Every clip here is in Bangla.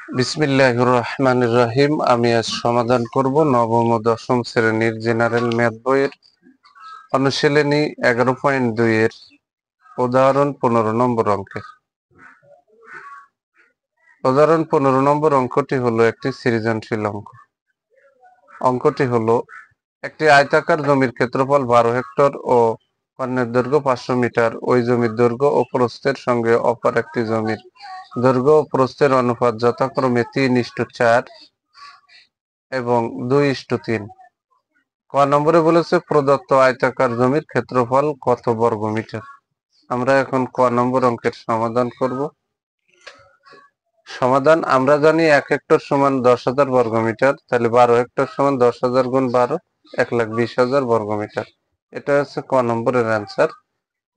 বিসমিল্লাহির রহমানির রহিম। আমি আজ সমাধান করব নবম ও দশম শ্রেণীর জেনারেল ম্যাথ বইয়ের অনুশীলনী 11.2 এর উদাহরণ 15 নম্বর অঙ্কের। উদাহরণ 15 নম্বর অঙ্কটি হলো একটি সৃজনশীল অঙ্ক। অঙ্কটি হলো একটি আয়তাকার জমির ক্ষেত্রফল 12 হেক্টর ও কর্ণের দৈর্ঘ্য 500 মিটার। ওই জমির দৈর্ঘ্য ও প্রস্থের সঙ্গে অপর একটি জমির দৈর্ঘ্য ও প্রস্থের অনুপাত যথাক্রমে 3:4 এবং 2:3। ক নম্বরে বলেছে প্রদত্ত আয়তাকার জমির ক্ষেত্রফল কত বর্গ মিটার। আমরা এখন ক নম্বর অঙ্কের সমাধান করব। সমাধান আমরা জানি 1 হেক্টর সমান 10,000 বর্গ মিটার, তাহলে 12 হেক্টর সমান 10,000 গুণ 12 1,20,000 বর্গ মিটার। এটা হচ্ছে ক নম্বরের অ্যান্সার।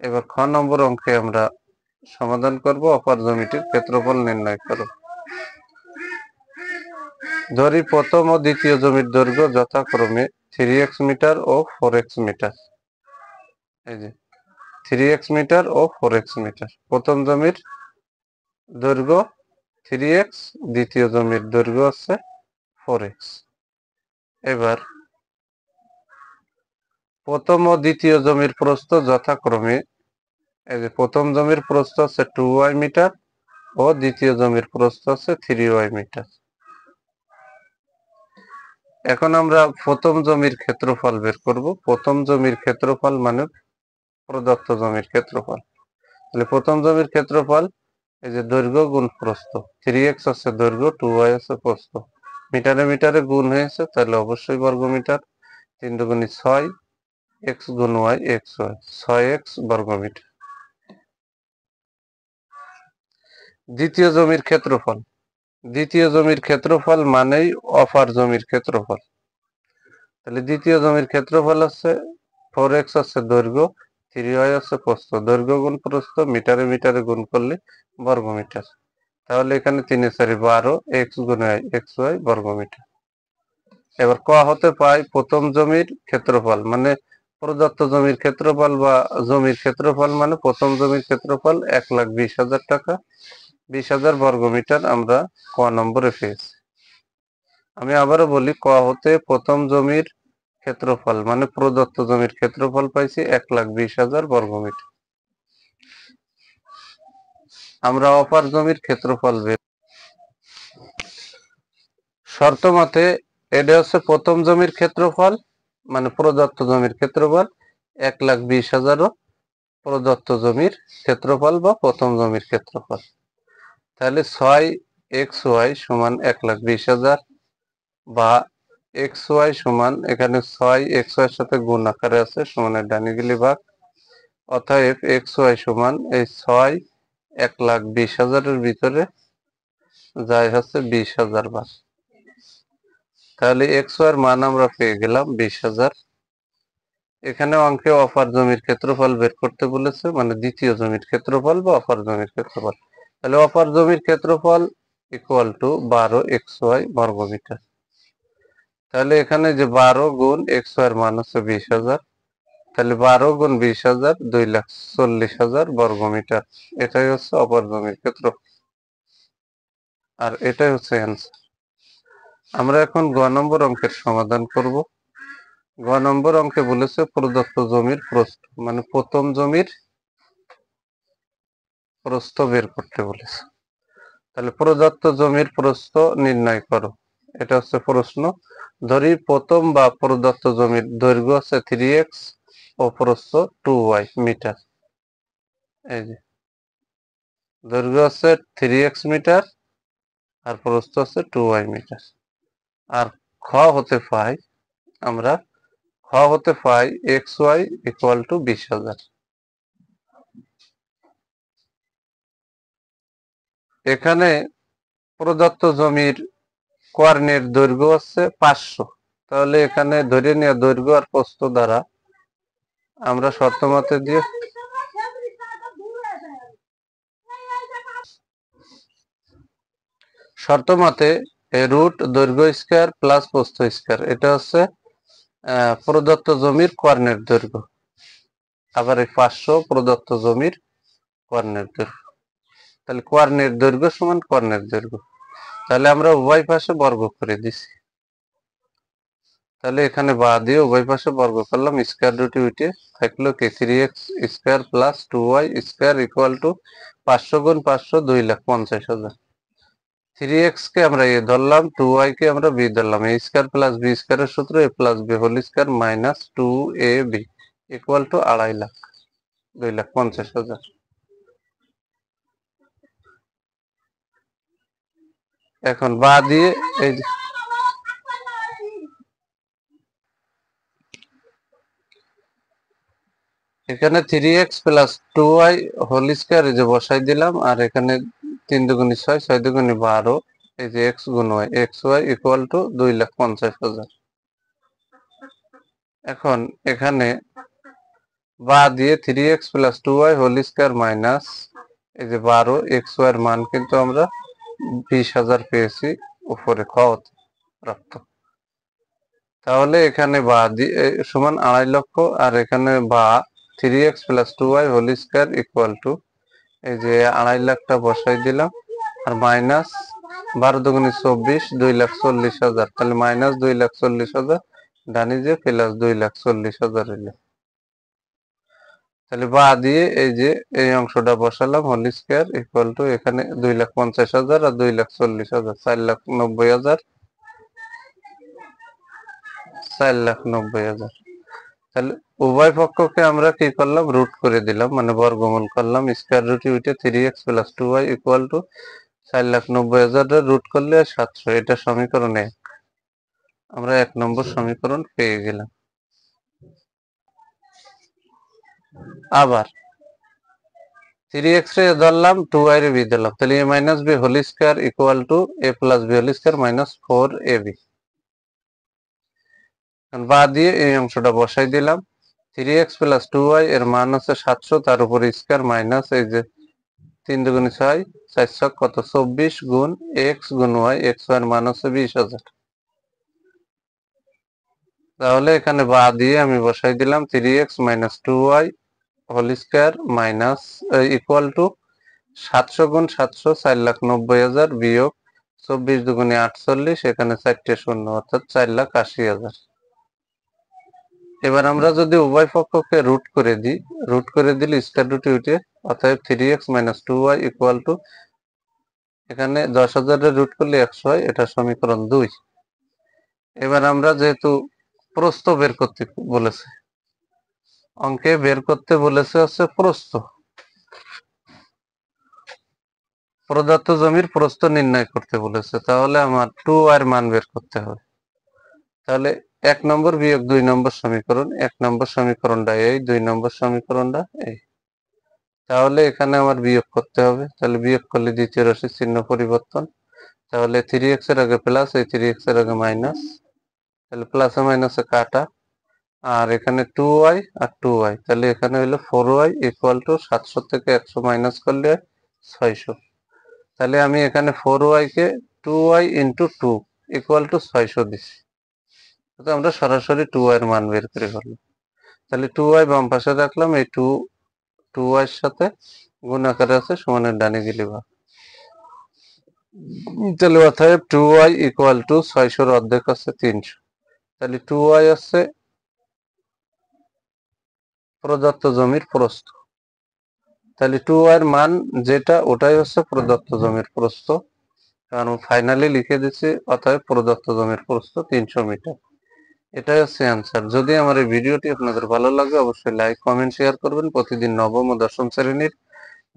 এবার খ নম্বর অঙ্কে আমরা সমাধান করব অপর জমিটির ক্ষেত্রফল নির্ণয় করো। ধরি প্রথম ও দ্বিতীয় জমির দৈর্ঘ্য যথাক্রমে 3x মিটার ও 4x মিটার। এই যে 3x মিটার ও 4x মিটার। প্রথম জমির দৈর্ঘ্য 3x, দ্বিতীয় জমির দৈর্ঘ্য হচ্ছে 4x। এবার প্রথম ও দ্বিতীয় জমির প্রস্থ যথাক্রমে, এই যে প্রথম জমির প্রস্থ হচ্ছে 2y মিটার ও দ্বিতীয় জমির প্রস্থ হচ্ছে 3y মিটার। এখন আমরা প্রথম জমির ক্ষেত্রফল বের করব। প্রথম জমির ক্ষেত্রফল মানে প্রদত্ত জমির ক্ষেত্রফল। তাহলে প্রথম জমির ক্ষেত্রফল, এই যে দৈর্ঘ্য গুণ প্রস্থ, 3x হচ্ছে দৈর্ঘ্য, 2y হচ্ছে প্রস্থ, মিটারে মিটারে গুণ হয়েছে, তাহলে অবশ্যই বর্গ মিটার। 3 দুগুণে 6, x গুণ y xy, 6x বর্গ মিটার। দ্বিতীয় জমির ক্ষেত্রফল, দ্বিতীয় জমির ক্ষেত্রফল মানেই অপর জমির ক্ষেত্রফল। তাহলে দ্বিতীয় জমির ক্ষেত্রফল হচ্ছে 4x হচ্ছে দৈর্ঘ্য, 3y হচ্ছে প্রস্থ, দৈর্ঘ্য গুণ প্রস্থ মিটারে মিটারে গুণ করলে বর্গ মিটার। তাহলে এখানে 3 এ 4 12, x গুণ y xy বর্গ মিটার। এবার ক হতে পাই প্রথম জমির ক্ষেত্রফল মানে প্রদত্ত জমির ক্ষেত্রফল বা জমির ক্ষেত্রফল মানে প্রথম জমির ক্ষেত্রফল 1,20,000 টাকা, 20,000 বর্গ মিটার আমরা ক নম্বরে পেয়েছি। আমি আবারও বলি, ক হতে প্রথম জমির ক্ষেত্রফল মানে প্রদত্ত জমির ক্ষেত্রফল পাইছি 1,20,000 বর্গ মিটার। আমরা অপর জমির ক্ষেত্রফল বের, শর্ত মতে এটা হচ্ছে প্রথম জমির ক্ষেত্রফল মানে প্রদত্ত জমির ক্ষেত্রফল 1,20,000 প্রদত্ত জমির ক্ষেত্রফল বা প্রথম জমির ক্ষেত্রফল। তাহলে 6xy সমান 1,20,000 বা xy সমান, এখানে 6xy এর সাথে গুণ আকারে আছে, সমানের ডানে গেলে ভাগ, অতএব xy সমান এই 6 1,20,000 এর ভিতরে যায় হচ্ছে 20,000 বার। তাহলে xy এর মান আমরা পেয়ে গেলাম 20,000। এখানে অঙ্কে অপর জমির ক্ষেত্রফল বের করতে বলেছে, মানে দ্বিতীয় জমির ক্ষেত্রফল বা অপর জমির ক্ষেত্রফল। তাহলে অপর জমির ক্ষেত্রফল ইকুয়াল টু 12xy বর্গ মিটার। তাহলে এখানে যে 12 গুণ xy এর মান হচ্ছে 20,000, তাহলে 12 গুণ 20,000 2,40,000 বর্গ মিটার। এটাই হচ্ছে অপর জমির ক্ষেত্রফল, আর এটাই হচ্ছে অ্যান্সার। আমরা এখন গ নম্বর অঙ্কের সমাধান করব। গ নম্বর অঙ্কে বলেছে প্রদত্ত জমির প্রস্থ মানে প্রথম জমির প্রস্থ বের করতে বলেছে। তাহলে প্রদত্ত জমির প্রস্থ নির্ণয় করো, এটা হচ্ছে প্রশ্ন। ধরি প্রথম বা প্রদত্ত জমির দৈর্ঘ্য হচ্ছে 3x ও প্রস্থ 2y মিটার। এই যে দৈর্ঘ্য হচ্ছে 3x মিটার আর প্রস্থ হচ্ছে 2y মিটার। আর খ হতে পাই আমরা, খ হতে পাই xy ইকুয়াল টু 20,000। এখানে প্রদত্ত জমির কর্ণের দৈর্ঘ্য হচ্ছে 500। তাহলে এখানে ধরে নেওয়া দৈর্ঘ্য আর প্রস্থ দ্বারা আমরা শর্তমতে দিয়ে শর্তমতে রুট দৈর্ঘ্য স্কয়ার প্লাস প্রস্থ স্কয়ার, এটা হচ্ছে প্রদত্ত জমির কর্ণের দৈর্ঘ্য। আবার এই 500 প্রদত্ত জমির কর্ণের দৈর্ঘ্য। তাহলে কর্ণের দৈর্ঘ্য সমান কর্ণের দৈর্ঘ্য। তাহলে আমরা উভয় পাশে বর্গ করে দিছি। তাহলে এখানে বা দিয়ে উভয় পাশে বর্গ করলাম, স্কয়ার রুটে উঠে থাকলো কি 3x square plus 2y square equal two 500 গুণ 500 2,50,000। 3x কে আমরা এ ধরলাম, 2y কে আমরা বি ধরলাম। a স্কয়ার প্লাস বি স্কয়ারের সূত্র a plus b whole square minus 2ab equal to 2.5 lakh 2,50,000। এখন বা দিয়ে এই যে এখানে 3x plus 2y whole square এই যে বসাই দিলাম, আর এখানে 3 দুগুণে 6 6 দুগুণে 12, এই যে x গুণ y x y equal to 2,50,000। এখন এখানে বা দিয়ে 3x plus 2y whole square minus এই যে 12 x y এর মান কিন্তু আমরা 20,000 পেয়েছি উপরে খ প্রাপ্ত। তাহলে এখানে বা দিয়ে সমান 2.5 লক্ষ, আর এখানে বা 3x plus 2y whole square equal to এই যে 2.5 লাখটা বসাই দিলাম, আর মাইনাস 12 দুগুণে 24 2,40,000, তাহলে মাইনাস 2,40,000 ডানি যে প্লাস 2,40,000 হইলো। তাহলে বা দিয়ে এই যে এই অংশটা বসালাম হোল স্কয়ার ইকুয়াল টু এখানে 2,50,000 আর 2,40,000 4,90,000 4,90,000। তাহলে উভয় পক্ষকে আমরা কি করলাম, রুট করে দিলাম, মানে বর্গমূল করলাম। স্কয়ার রুটে উঠে 3x plus 2y equal to 4,90,000 root করলে 700। এটা সমীকরণ 1। আমরা 1 নম্বর সমীকরণ পেয়ে গেলাম। আবার 3x রে ধরলাম, 2y রে বি ধরলাম, তাহলে a minus b whole square equal to a plus b whole square minus 4ab। বা দিয়ে এই অংশটা বসাই দিলাম, 3x প্লাস 2y এর মান হচ্ছে 700, তার উপর স্কয়ার মাইনাস এই যে 3 দুগুণে 6 4 কত 24 গুণ x গুণ y x y এর মান হচ্ছে 20,000। তাহলে এখানে বা দিয়ে আমি বসাই দিলাম 3x minus 2y whole square minus equal to 700 গুণ 700 4,90,000 বিয়োগ 24 দুগুণে 48, এখানে 4টে শূন্য অর্থাৎ 4,80,000। এবার আমরা যদি উভয় পক্ষকে রুট করে দিই, রুট করে দিলে স্কয়ার রুটে উঠে অতএব 3x minus 2y equal to এখানে 10,000 এর রুট করলে 100 হয়, এটা সমীকরণ 2। এবার আমরা যেহেতু প্রস্থ বের করতে বলেছে, অঙ্কে বের করতে বলেছে হচ্ছে প্রস্থ, প্রদত্ত জমির প্রস্থ নির্ণয় করতে বলেছে, তাহলে আমার 2y এর মান বের করতে হবে। তাহলে 1 নম্বর বিয়োগ 2 নম্বর সমীকরণ, 1 নম্বর সমীকরণটা এই, 2 নম্বর সমীকরণটা এই। তাহলে এখানে আমার বিয়োগ করতে হবে, তাহলে বিয়োগ করলে দ্বিতীয় রাশির চিহ্ন পরিবর্তন, তাহলে 3x এর আগে প্লাস, এই 3x এর আগে মাইনাস, তাহলে প্লাসে মাইনাসে কাটা, আর এখানে 2y আর 2y, তাহলে এখানে হলো 4y ইকুয়াল টু 700 থেকে 100 মাইনাস করলে 600। তাহলে আমি এখানে 4y K 2y into 2 equal to 600 দিচ্ছি, তো আমরা সরাসরি 2y এর মান বের করে ফেললাম। তাহলে 2y বাম পাশে রাখলাম, এই 2y এর সাথে গুণ আকারে আছে, সমানের ডানে গেলে বা, তাহলে অতএব 2y ইকুয়াল টু 600 অর্ধেক আছে 300। তাহলে 2y আছে প্রদত্ত জমির প্রস্থ, তাহলে 2y এর মান যেটা ওটাই হচ্ছে প্রদত্ত জমির প্রস্থ, কারণ ফাইনালি লিখে দিচ্ছি, অতএব প্রদত্ত জমির প্রস্থ 300 মিটার। এটাই হচ্ছে অ্যান্সার। যদি আমার এই ভিডিওটি আপনাদের ভালো লাগে অবশ্যই লাইক কমেন্ট শেয়ার করবেন। প্রতিদিন নবম ও দশম শ্রেণীর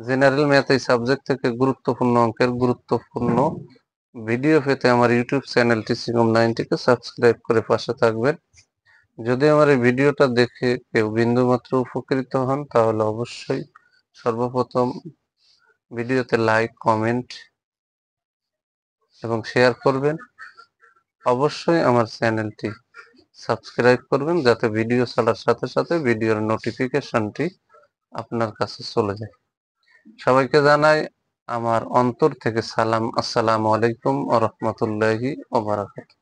জেনারেল ম্যাথ এই সাবজেক্ট থেকে গুরুত্বপূর্ণ অঙ্কের গুরুত্বপূর্ণ ভিডিও পেতে আমার ইউটিউব চ্যানেল টিচিং 90 কে সাবস্ক্রাইব করে পাশে থাকবেন। যদি আমার এই ভিডিওটা দেখে কেউ বিন্দুমাত্র উপকৃত হন, তাহলে অবশ্যই সর্বপ্রথম ভিডিওতে লাইক কমেন্ট এবং শেয়ার করবেন। অবশ্যই আমার চ্যানেলটি সাবস্ক্রাইব করবেন, যাতে ভিডিও ছাড়ার সাথে সাথে ভিডিওর নোটিফিকেশনটি আপনার কাছে চলে যায়। সবাইকে জানাই আমার অন্তর থেকে সালাম। আসসালামু আলাইকুম ওয়া রাহমাতুল্লাহি ওয়া বারাকাতুহু।